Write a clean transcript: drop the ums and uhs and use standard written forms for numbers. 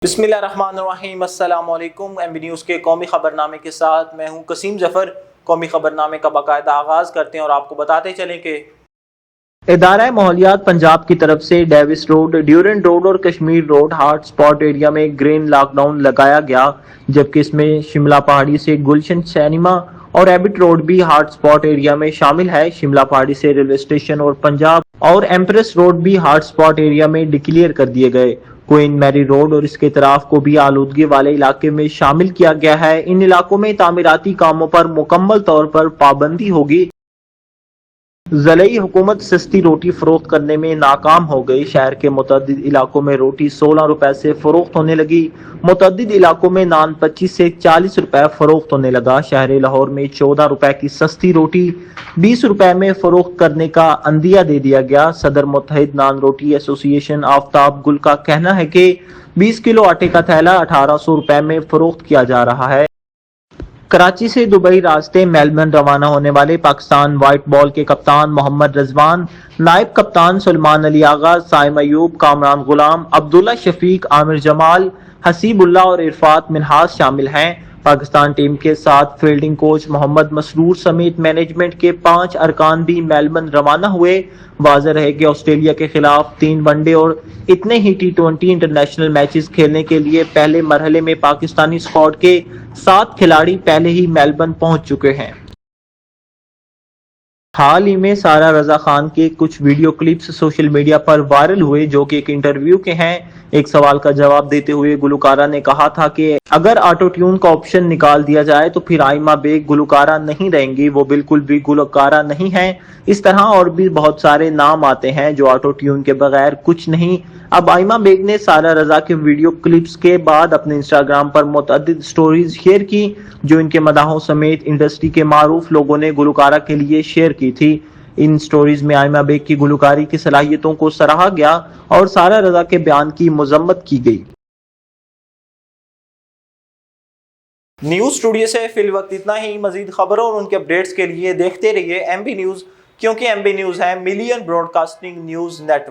بسم اللہ الرحمن الرحیم۔ السلام علیکم۔ ایم بی نیوز کے قومی خبرنامے کے ساتھ میں ہوں قسیم ظفر۔ قومی خبرنامے کا باقاعدہ آغاز کرتے ہیں اور آپ کو بتاتے چلیں کہ ادارہ ماحولیات پنجاب کی طرف سے ڈیوس روڈ، ڈیورنٹ روڈ اور Kashmir road hot spot area میں گرین لاک ڈاؤن لگایا گیا، جبکہ اس میں شملہ پہاڑی سے گلشن سینما اور ایبٹ روڈ بھی ہاٹ سپاٹ ایریا میں شامل ہے۔ شملہ پہاڑی سے ریلوے اسٹیشن اور پنجاب اور ایمپریس روڈ بھی ہاٹ سپاٹ ایریا میں ڈکلیئر کر دیے گئے۔ کوئن میری روڈ اور اس کے اطراف کو بھی آلودگی والے علاقے میں شامل کیا گیا ہے۔ ان علاقوں میں تعمیراتی کاموں پر مکمل طور پر پابندی ہوگی۔ ضلعی حکومت سستی روٹی فروخت کرنے میں ناکام ہو گئی۔ شہر کے متعدد علاقوں میں روٹی 16 روپے سے فروخت ہونے لگی۔ متعدد علاقوں میں نان 25 سے 40 روپے فروخت ہونے لگا۔ شہر لاہور میں 14 روپے کی سستی روٹی 20 روپے میں فروخت کرنے کا عندیہ دے دیا گیا۔ صدر متحد نان روٹی ایسوسی ایشن آفتاب گل کا کہنا ہے کہ 20 کلو آٹے کا تھیلا 1800 روپے میں فروخت کیا جا رہا ہے۔ کراچی سے دبئی راستے میلبرن روانہ ہونے والے پاکستان وائٹ بال کے کپتان محمد رضوان، نائب کپتان سلمان علی آغا، سائم ایوب، کامران غلام، عبداللہ شفیق، عامر جمال، حسیب اللہ اور عرفات منہاس شامل ہیں۔ پاکستان ٹیم کے ساتھ فیلڈنگ کوچ محمد مسرور سمیت مینجمنٹ کے 5 ارکان بھی میلبرن روانہ ہوئے۔ واضح رہے کہ آسٹریلیا کے خلاف 3 ون ڈے اور اتنے ہی T20 انٹرنیشنل میچز کھیلنے کے لیے پہلے مرحلے میں پاکستانی اسکواڈ کے 7 کھلاڑی پہلے ہی میلبرن پہنچ چکے ہیں۔ حال ہی میں سارہ رضا خان کے کچھ ویڈیو کلپس سوشل میڈیا پر وائرل ہوئے، جو کہ ایک انٹرویو کے ہیں۔ ایک سوال کا جواب دیتے ہوئے گلوکارہ نے کہا تھا کہ اگر آٹو ٹیون کا آپشن نکال دیا جائے تو پھر آئمہ بیگ گلوکارہ نہیں رہیں گی، وہ بالکل بھی گلوکارہ نہیں ہیں۔ اس طرح اور بھی بہت سارے نام آتے ہیں جو آٹو ٹیون کے بغیر کچھ نہیں۔ اب آئمہ بیگ نے سارہ رضا کے ویڈیو کلپس کے بعد اپنے انسٹاگرام پر متعدد سٹوریز شیئر کی، جو ان کے مداحوں سمیت انڈسٹری کے معروف لوگوں نے گلوکارہ کے لیے شیئر کی تھی۔ ان سٹوریز میں آئمہ بیگ کی گلوکاری کی صلاحیتوں کو سراہا گیا اور سارہ رضا کے بیان کی مذمت کی گئی۔ نیوز اسٹوڈیو سے فی الوقت اتنا ہی۔ مزید خبروں اور ان کے اپڈیٹس کے لیے دیکھتے رہیے ایم بی نیوز، کیونکہ ایم بی نیوز ہے million broadcasting news net work.